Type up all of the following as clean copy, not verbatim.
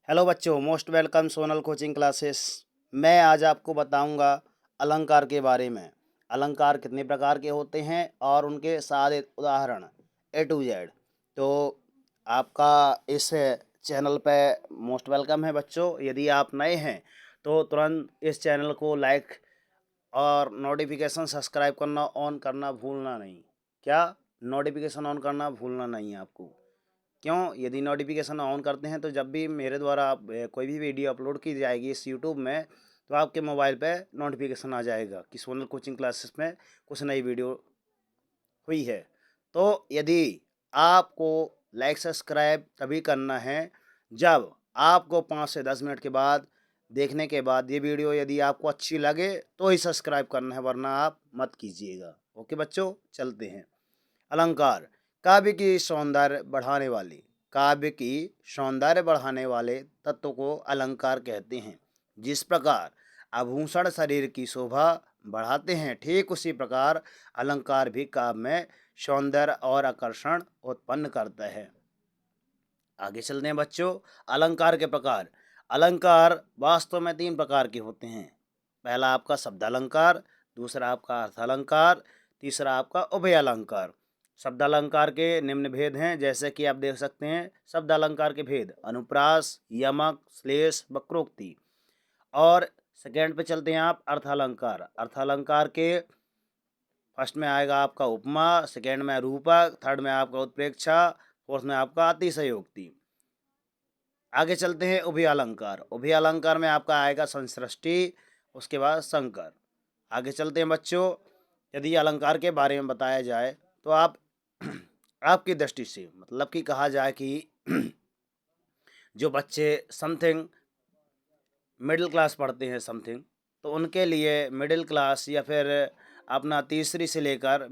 Hello बच्चों, most welcome Sonal coaching classes. मैं आज आपको बताऊंगा अलंकार के बारे में। अलंकार कितने प्रकार के होते हैं और उनके सारे उदाहरण ए टू जेड। तो आपका इस चैनल पे मोस्ट वेलकम है बच्चों। यदि आप नए हैं तो तुरंत इस चैनल को लाइक और नोटिफिकेशन सब्सक्राइब करना ऑन करना भूलना नहीं। क्या? नोटिफिकेशन ऑन करना भूलना नहीं है आपको। क्यों? यदि नोटिफिकेशन ऑन करते हैं तो जब भी मेरे द्वारा कोई भी वीडियो अपलोड की जाएगी इस यूट्यूब में तो आपके मोबाइल पे नोटिफिकेशन आ जाएगा कि सोनल कोचिंग क्लासेस में कुछ नई वीडियो हुई है। तो यदि आपको लाइक सब्सक्राइब तभी करना है जब आपको 5 से 10 मिनट के बाद देखने के बाद ये वीडियो यदि आपको अच्छी लगे तो ही सब्सक्राइब करना है, वरना आप मत कीजिएगा। ओके बच्चों, चलते हैं। अलंकार काव्य की सौंदर्य बढ़ाने वाले काव्य की सौंदर्य बढ़ाने वाले तत्व को अलंकार कहते हैं। जिस प्रकार आभूषण शरीर की शोभा बढ़ाते हैं, ठीक उसी प्रकार अलंकार भी काव्य में सौंदर्य और आकर्षण उत्पन्न करता है। आगे चलते हैं बच्चों। अलंकार के प्रकार। अलंकार वास्तव में 3 प्रकार के होते हैं। पहला आपका शब्द अलंकार, दूसरा आपका अर्थ अलंकार, तीसरा आपका उभय अलंकार। शब्द अलंकार के निम्न भेद हैं, जैसे कि आप देख सकते हैं। शब्द अलंकार के भेद: अनुप्रास, यमक, श्लेष, वक्रोक्ति। और सेकेंड पे चलते हैं आप अर्थ अलंकार। अर्थ अलंकार के फर्स्ट में आएगा आपका उपमा, सेकेंड में रूपक, थर्ड में आपका उत्प्रेक्षा, फोर्थ में आपका अतिशयोक्ति। आगे चलते हैं उभय अलंकार। उभय अलंकार में आपका आएगा संसृष्टि, उसके बाद संकर। आगे चलते हैं बच्चों। यदि अलंकार के बारे में बताया जाए तो आप आपकी दृष्टि से मतलब कि कहा जाए कि जो बच्चे समथिंग मिडिल क्लास पढ़ते हैं समथिंग, तो उनके लिए मिडिल क्लास या फिर अपना तीसरी से लेकर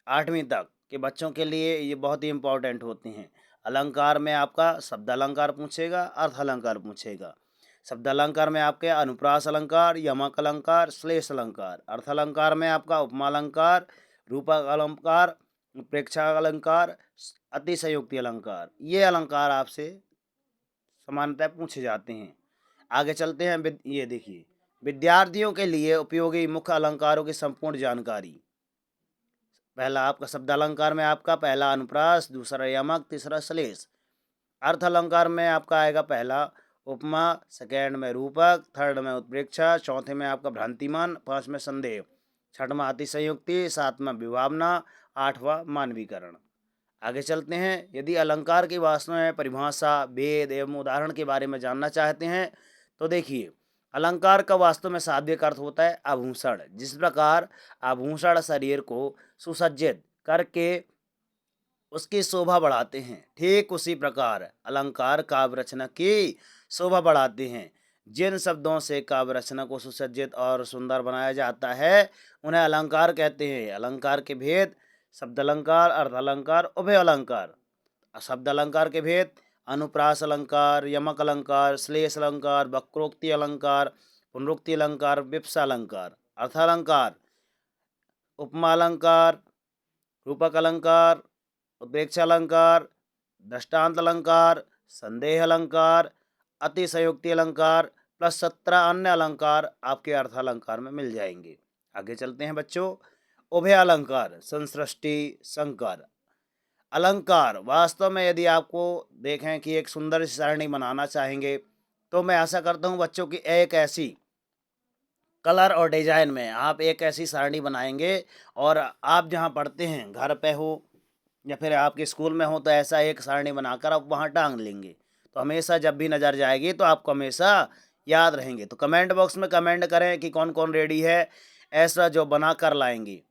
8वीं तक के बच्चों के लिए ये बहुत ही इम्पोर्टेंट होते हैं। अलंकार में आपका शब्द अलंकार पूछेगा, अर्थ अलंकार पूछेगा। शब्द अलंकार में आपके अनुप्रास अलंकार, यमक अलंकार, श्लेष अलंकार। अर्थ अलंकार में आपका उपमा अलंकार, रूपक अलंकार, प्रेक्षा अलंकार, अतिशयोक्ति अलंकार। ये अलंकार आपसे सामान्यतः पूछे जाते हैं। आगे चलते हैं। ये देखिए, विद्यार्थियों के लिए उपयोगी मुख्य अलंकारों की संपूर्ण जानकारी। पहला आपका शब्द अलंकार में आपका पहला अनुप्रास, दूसरा यमक, तीसरा श्लेष। अर्थ अलंकार में आपका आएगा पहला उपमा, सेकेंड में रूपक, थर्ड में उत्प्रेक्षा, चौथे में आपका भ्रांतिमान, पांच में संदेह, छठवां अतिशयोक्ति, सातवां विभावना, आठवां मानवीकरण। आगे चलते हैं। यदि अलंकार की वास्तव में परिभाषा, भेद एवं उदाहरण के बारे में जानना चाहते हैं तो देखिए, अलंकार का वास्तव में शाब्दिक अर्थ होता है आभूषण। जिस प्रकार आभूषण शरीर को सुसज्जित करके उसकी शोभा बढ़ाते हैं, ठीक उसी प्रकार अलंकार काव्य रचना की शोभा बढ़ाते हैं। जिन शब्दों से काव्य रचना को सुसज्जित और सुंदर बनाया जाता है उन्हें अलंकार कहते हैं। अलंकार के भेद: शब्द अलंकार, अर्थ अलंकार, उभय अलंकार। शब्द अलंकार के भेद: अनुप्रास अलंकार, यमक अलंकार, श्लेष अलंकार, वक्रोक्ति अलंकार, पुनरुक्ति अलंकार, विप्सा अलंकार। अर्थ अलंकार: उपमा अलंकार, रूपक अलंकार, उत्प्रेक्षा अलंकार, दृष्टांत अलंकार, संदेह अलंकार, अतिशयोक्ति अलंकार प्लस 17 अन्य अलंकार आपके अर्थ अलंकार में मिल जाएंगे। आगे चलते हैं बच्चों। उभय अलंकार, संसृष्टि, संकर। अलंकार वास्तव में यदि आपको देखें कि एक सुंदर सी सारणी बनाना चाहेंगे तो मैं आशा करता हूं बच्चों की एक ऐसी कलर और डिजाइन में आप एक ऐसी सारणी बनाएंगे और आप जहां पढ़ते हैं, घर पे हो या फिर आपके स्कूल में हो, तो ऐसा एक सारणी बनाकर आप वहां टांग लेंगे तो हमेशा जब भी नज़र जाएगी तो आपको हमेशा याद रहेंगे। तो कमेंट बॉक्स में कमेंट करें कि कौन कौन रेडी है ऐसा जो बना कर लाएंगे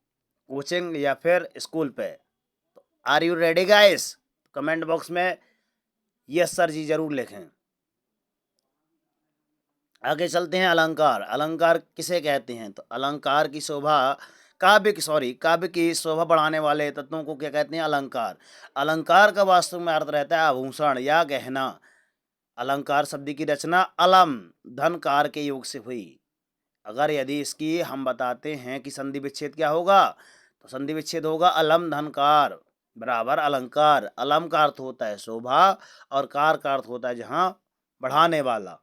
कोचिंग या फिर स्कूल पे। Are you ready guys? Comment box में यस सर जी जरूर लिखें। आगे चलते हैं। अलंकार। अलंकार किसे कहते हैं? तो अलंकार की शोभा काव्य की शोभा बढ़ाने वाले तत्वों को क्या कहते हैं? अलंकार। अलंकार का वास्तव में अर्थ रहता है आभूषण या गहना। अलंकार शब्द की रचना अलम धनकार के योग से हुई। अगर यदि इसकी हम बताते हैं कि संधि विच्छेद क्या होगा, तो संधि विच्छेद होगा अलम धनकार बराबर अलंकार। अलम का अर्थ होता है शोभा और कार का अर्थ होता है जहाँ बढ़ाने वाला।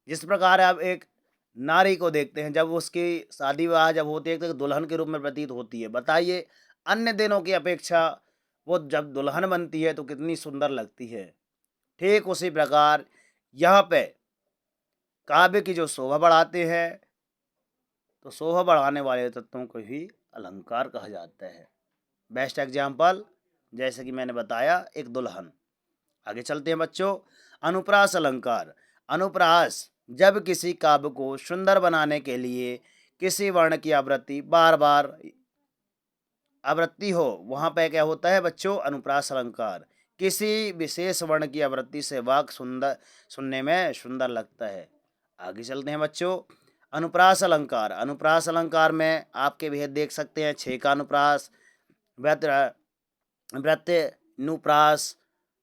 जिस प्रकार आप एक नारी को देखते हैं, जब उसकी शादी विवाह जब होती है तो दुल्हन के रूप में प्रतीत होती है। बताइए अन्य दिनों की अपेक्षा वो जब दुल्हन बनती है तो कितनी सुंदर लगती है। ठीक उसी प्रकार यहाँ पे काव्य की जो शोभा बढ़ाते हैं, तो शोभा बढ़ाने वाले तत्वों को ही अलंकार कहा जाता है। बेस्ट एग्जाम्पल जैसे कि मैंने बताया, एक दुल्हन। आगे चलते हैं बच्चों। अनुप्रास अलंकार। अनुप्रास जब किसी काव्य को सुंदर बनाने के लिए किसी वर्ण की आवृत्ति बार बार आवृत्ति हो, वहाँ पे क्या होता है बच्चों, अनुप्रास अलंकार। किसी विशेष वर्ण की आवृत्ति से वाक्य सुंदर सुनने में सुंदर लगता है। आगे चलते हैं बच्चों। अनुप्रास अलंकार। अनुप्रास अलंकार में आपके भेद देख सकते हैं। छेका अनुप्रास, व्रत्यानुप्रास,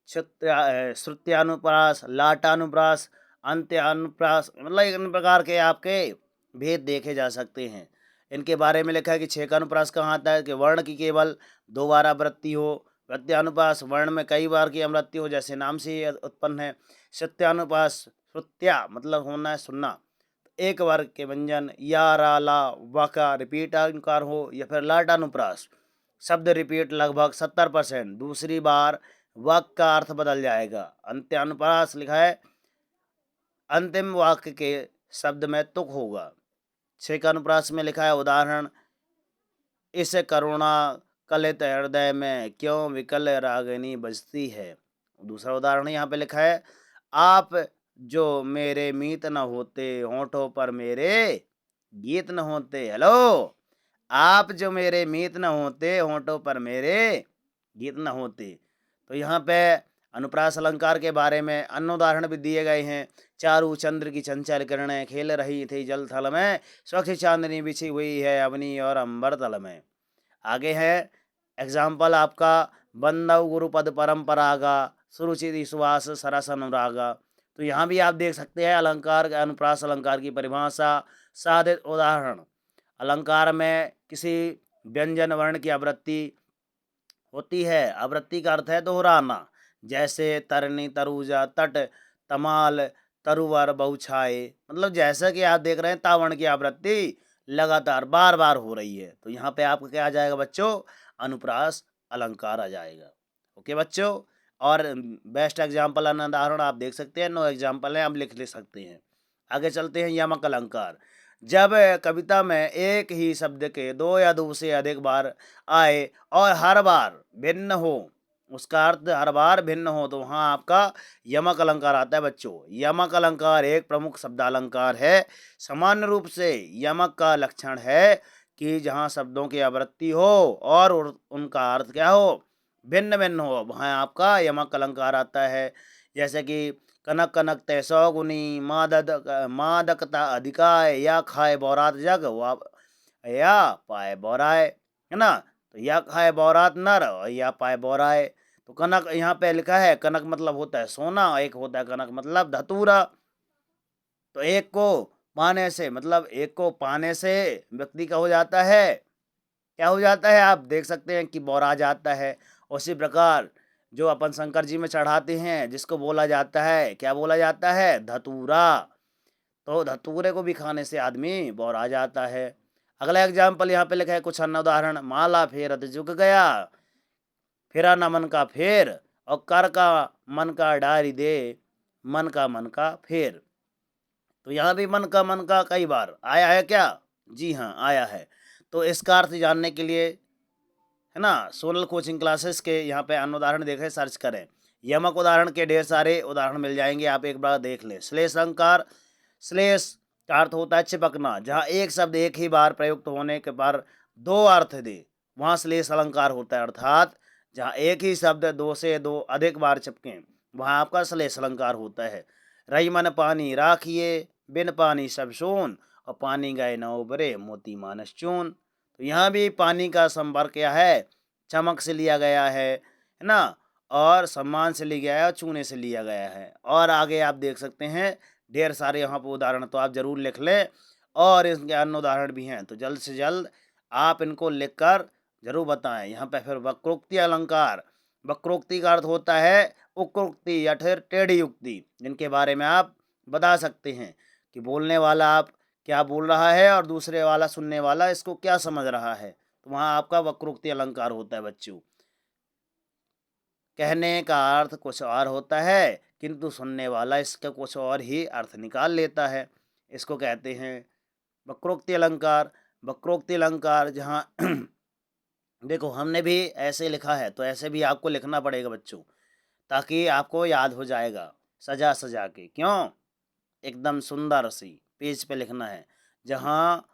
श्रुत्यानुप्रास, लाटानुप्रास, अंत्यानुप्रास, मतलब इन प्रकार के आपके भेद देखे जा सकते हैं। इनके बारे में लिखा है कि छेकानुप्रास कहाँ आता है कि वर्ण की केवल 2 बार आवृत्ति हो। प्रत्यानुप्रास वर्ण में कई बार की आवृत्ति हो, जैसे नाम से ही उत्पन्न है। श्रुत्यानुप्रास, श्रुत्या मतलब होना है सुनना, एक वर्ग के व्यंजन या रा ला वा का रिपीट अनुकार हो, या फिर लाटानुप्रास शब्द रिपीट लगभग 70%, दूसरी बार वाक्य का अर्थ बदल जाएगा। अंत्यानुप्रास लिखा है अंतिम वाक्य के शब्द में तुक होगा। छेकानुप्रास में लिखा है उदाहरण, इस करुणा कलित हृदय में क्यों विकल रागिनी बजती है। दूसरा उदाहरण यहाँ पे लिखा है, आप जो मेरे मीत न होते होठों पर मेरे गीत न होते। हेलो, आप जो मेरे मीत न होते होठों पर मेरे गीत न होते। तो यहाँ पे अनुप्रास अलंकार के बारे में अन्य उदाहरण भी दिए गए हैं। चारू चंद्र की चंचल किरणें खेल रही थी जल थल में, स्वच्छ चांदनी बिछी हुई है अवनी और अंबर तल में। आगे है एग्जाम्पल आपका, बंदव गुरुपद परंपरागा सुरुचि सुहास सरस अनुरागा। तो यहाँ भी आप देख सकते हैं अलंकार अनुप्रास अलंकार की परिभाषा, साधित उदाहरण। अलंकार में किसी व्यंजन वर्ण की आवृत्ति होती है। आवृत्ति का अर्थ है दोहराना, जैसे तरनी, तरुजा, तट, तमाल, तरुवर, बहुछाए। मतलब जैसा कि आप देख रहे हैं तावर्ण की आवृत्ति लगातार बार बार हो रही है, तो यहाँ पे आपका क्या आ जाएगा बच्चों, अनुप्रास अलंकार आ जाएगा। ओके बच्चों, और बेस्ट एग्जाम्पल उदाहरण आप देख सकते हैं, 9 एग्जाम्पल हैं, आप लिख सकते हैं। आगे चलते हैं यमक अलंकार। जब कविता में एक ही शब्द के 2 या 2 से अधिक बार आए और हर बार भिन्न हो, उसका अर्थ हर बार भिन्न हो, तो वहाँ आपका यमक अलंकार आता है बच्चों। यमक अलंकार एक प्रमुख शब्दालंकार है। सामान्य रूप से यमक का लक्षण है कि जहाँ शब्दों की आवृत्ति हो और उनका अर्थ क्या हो, भिन्न भिन्न हो, वहाँ आपका यमक अलंकार आता है। जैसे कि कनक कनक तय सौगुनी, मादकता अधिकाय, या खाए बौरात जग या पाए बौराए, है ना। तो या खाए बौरात नर और या पाए बौराए। तो कनक यहाँ पे लिखा है, कनक मतलब होता है सोना, एक होता है कनक मतलब धतूरा। तो एक को पाने से मतलब एक को पाने से व्यक्ति का हो जाता है, क्या हो जाता है, आप देख सकते हैं कि बौरा जाता है। उसी प्रकार जो अपन शंकर जी में चढ़ाते हैं, जिसको बोला जाता है, क्या बोला जाता है, धतूरा। तो धतूरे को भी खाने से आदमी बौरा जाता है। अगला एग्जाम्पल यहाँ पे लिखा है कुछ अन्य उदाहरण, माला फेरत झुक गया, फेरा न मन का फेर, और कर का मन का डारी दे, मन का फेर। तो यहाँ भी मन का कई बार आया है क्या, जी हाँ आया है। तो इसका अर्थ जानने के लिए, है ना, सोनल कोचिंग क्लासेस के यहाँ पे अन्य उदाहरण देखें, सर्च करें। यमक उदाहरण के ढेर सारे उदाहरण मिल जाएंगे, आप एक बार देख लें। श्लेष अलंकार। श्लेष का अर्थ होता है चिपकना, जहाँ एक शब्द एक ही बार प्रयुक्त होने के पर 2 अर्थ दे, वहाँ श्लेष अलंकार होता है। अर्थात जहाँ एक ही शब्द 2 से 2 अधिक बार चिपके, वहाँ आपका श्लेष अलंकार होता है। रही मन पानी राखिए, बिन पानी सब सोन, और पानी गए न उबरे मोती मानस चून। तो यहाँ भी पानी का संपर्क क्या है, चमक से लिया गया है ना, और सम्मान से लिया गया है, और चूने से लिया गया है। और आगे आप देख सकते हैं ढेर सारे यहाँ पर उदाहरण, तो आप जरूर लिख लें, और इसके अन्य उदाहरण भी हैं, तो जल्द से जल्द आप इनको लिखकर जरूर बताएं। यहाँ पे फिर वक्रोक्ति अलंकार। वक्रोक्ति का अर्थ होता है उक्रोक्ति या फिर टेढ़ी युक्ति, जिनके बारे में आप बता सकते हैं कि बोलने वाला आप क्या बोल रहा है और दूसरे वाला सुनने वाला इसको क्या समझ रहा है। तो वहाँ आपका वक्रोक्ति अलंकार होता है बच्चों। कहने का अर्थ कुछ और होता है किंतु सुनने वाला इसका कुछ और ही अर्थ निकाल लेता है। इसको कहते हैं वक्रोक्ति अलंकार। वक्रोक्ति अलंकार जहाँ देखो हमने भी ऐसे लिखा है तो ऐसे भी आपको लिखना पड़ेगा बच्चों, ताकि आपको याद हो जाएगा सजा सजा के। क्यों? एकदम सुंदर सी पेज पे लिखना है, जहाँ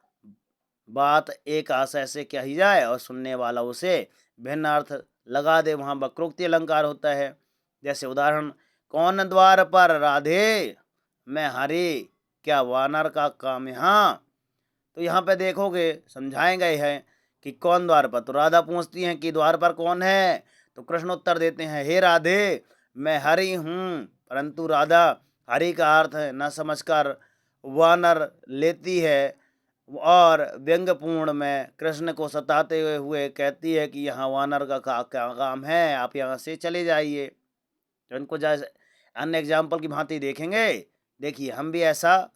बात एक आशय से कही जाए और सुनने वाला उसे भिन्न अर्थ लगा दे, वहाँ वक्रोक्ति अलंकार होता है। जैसे उदाहरण, कौन द्वार पर राधे मैं हरि, क्या वानर का काम यहाँ। तो यहाँ पे देखोगे समझाए गए हैं कि कौन द्वार पर, तो राधा पूछती हैं कि द्वार पर कौन है, तो कृष्ण उत्तर देते हैं हे राधे मैं हरि हूँ। परंतु राधा हरि का अर्थ न समझकर वानर लेती है और व्यंग्यपूर्ण में कृष्ण को सताते हुए कहती है कि यहाँ वानर का क्या काम है, आप यहाँ से चले जाइए। तो इनको जैसे अन्य एग्जाम्पल की भांति देखेंगे। देखिए हम भी ऐसा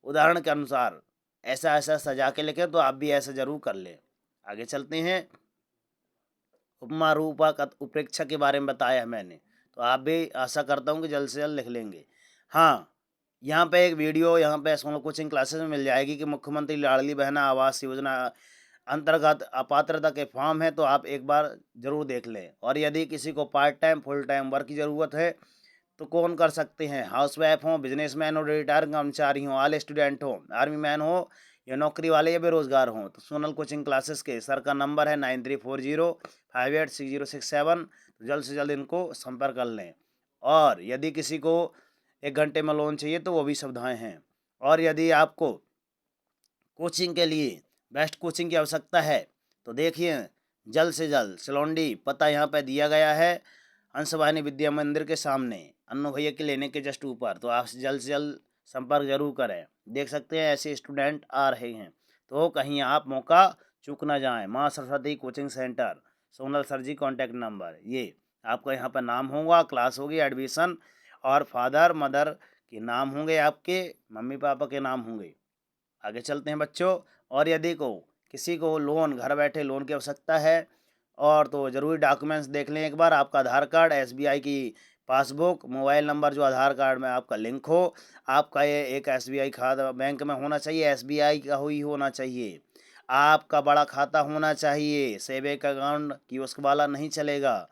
उदाहरण के अनुसार ऐसा ऐसा सजा के लिखें, तो आप भी ऐसा जरूर कर लें। आगे चलते हैं। उपमा रूपा का उपेक्षा के बारे में बताया है मैंने, तो आप भी आशा करता हूँ कि जल्द से जल्द लिख लेंगे। हाँ, यहाँ पे एक वीडियो यहाँ पे सोनल कोचिंग क्लासेस में मिल जाएगी कि मुख्यमंत्री लाडली बहना आवास योजना अंतर्गत अपात्रता के फॉर्म है, तो आप एक बार ज़रूर देख लें। और यदि किसी को part time full time work की ज़रूरत है तो कौन कर सकते हैं, हाउसवाइफ हो, बिजनेसमैन हो, रिटायर कर्मचारी हो, ऑल स्टूडेंट हो, आर्मी मैन हो या नौकरी वाले या बेरोजगार हों, तो सोनल कोचिंग क्लासेस के सर का नंबर है 9340586067। तो जल्द से जल्द इनको संपर्क कर लें। और यदि किसी को 1 घंटे में लोन चाहिए तो वो भी सुविधाएँ हैं। और यदि आपको कोचिंग के लिए बेस्ट कोचिंग की आवश्यकता है तो देखिए जल्द से जल्द सिलौंडी पता यहाँ पे दिया गया है, हंसवाहिनी विद्या मंदिर के सामने अन्नू भैया के लेने के जस्ट ऊपर। तो आप जल्द से जल्द संपर्क जरूर करें। देख सकते हैं ऐसे स्टूडेंट आ रहे हैं, तो कहीं आप मौका चूक ना जाएं। Maa Saraswati coaching centre, Sonal sir ji contact number, ये आपका यहाँ पर नाम होगा, क्लास होगी, एडमिशन और फादर मदर के नाम होंगे, आपके मम्मी पापा के नाम होंगे। आगे चलते हैं बच्चों। और यदि किसी को लोन, घर बैठे लोन की आवश्यकता है और तो ज़रूरी डॉक्यूमेंट्स देख लें एक बार। आपका आधार कार्ड, एसबीआई की पासबुक, मोबाइल नंबर जो आधार कार्ड में आपका लिंक हो, आपका ये एक एसबीआई खाता बैंक में होना चाहिए, एसबीआई का ही होना चाहिए, आपका बड़ा खाता होना चाहिए, सेविंग अकाउंट कियोस्क वाला नहीं चलेगा,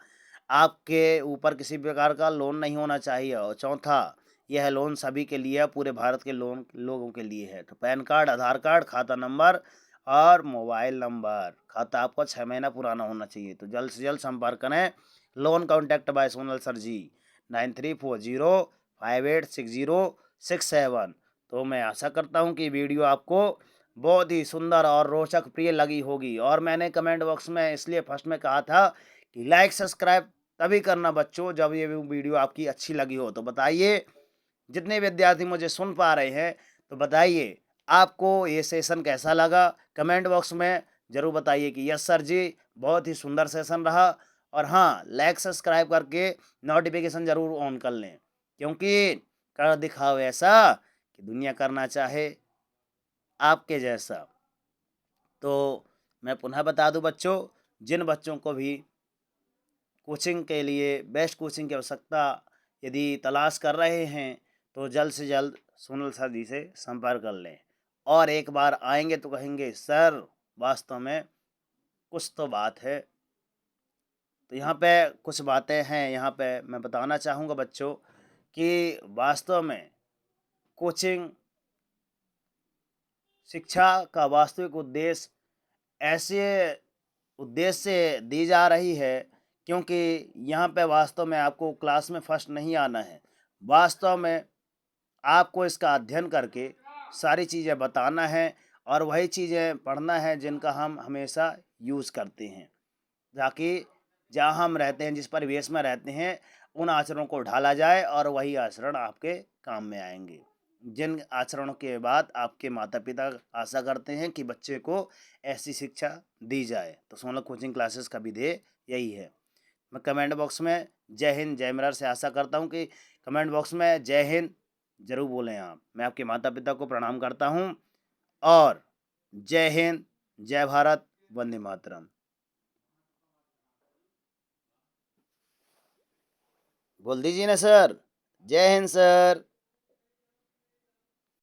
आपके ऊपर किसी प्रकार का लोन नहीं होना चाहिए। और चौथा, यह लोन सभी के लिए, पूरे भारत के लोन लोगों के लिए है। तो पैन कार्ड, आधार कार्ड, खाता नंबर और मोबाइल नंबर। खाता आपका 6 महीना पुराना होना चाहिए। तो जल्द से जल्द संपर्क करें। Loan contact by Sonal sir ji 9340586067। तो मैं आशा करता हूँ कि वीडियो आपको बहुत ही सुंदर और रोचक प्रिय लगी होगी। और मैंने कमेंट बॉक्स में इसलिए फर्स्ट में कहा था कि लाइक सब्सक्राइब तभी करना बच्चों जब ये वीडियो आपकी अच्छी लगी हो। तो बताइए, जितने विद्यार्थी मुझे सुन पा रहे हैं तो बताइए आपको ये सेशन कैसा लगा। कमेंट बॉक्स में ज़रूर बताइए कि यस सर जी बहुत ही सुंदर सेशन रहा। और हाँ, लाइक सब्सक्राइब करके नोटिफिकेशन ज़रूर ऑन कर लें, क्योंकि कर दिखाओ ऐसा कि दुनिया करना चाहे आपके जैसा। तो मैं पुनः बता दूं बच्चों, जिन बच्चों को भी कोचिंग के लिए बेस्ट कोचिंग की आवश्यकता यदि तलाश कर रहे हैं तो जल्द से जल्द सोनल सर जी से संपर्क कर लें। और एक बार आएंगे तो कहेंगे सर वास्तव में कुछ तो बात है। तो यहाँ पे कुछ बातें हैं, यहाँ पे मैं बताना चाहूँगा बच्चों कि वास्तव में कोचिंग शिक्षा का वास्तविक उद्देश्य ऐसे उद्देश्य से दी जा रही है क्योंकि यहाँ पे वास्तव में आपको क्लास में फर्स्ट नहीं आना है। वास्तव में आपको इसका अध्ययन करके सारी चीज़ें बताना है और वही चीज़ें पढ़ना है जिनका हम हमेशा यूज़ करते हैं, ताकि जहाँ हम रहते हैं, जिस परिवेश में रहते हैं, उन आचरणों को ढाला जाए और वही आचरण आपके काम में आएंगे, जिन आचरणों के बाद आपके माता पिता आशा करते हैं कि बच्चे को ऐसी शिक्षा दी जाए। तो सोनल कोचिंग क्लासेस का भी ध्येय यही है। मैं कमेंट बॉक्स में जय हिंद जय मरार से आशा करता हूँ कि कमेंट बॉक्स में जय हिंद जरूर बोलें आप। मैं आपके माता पिता को प्रणाम करता हूँ और जय हिंद जय भारत वंदे मातरम। बोल दीजिए ना सर, जय हिंद सर।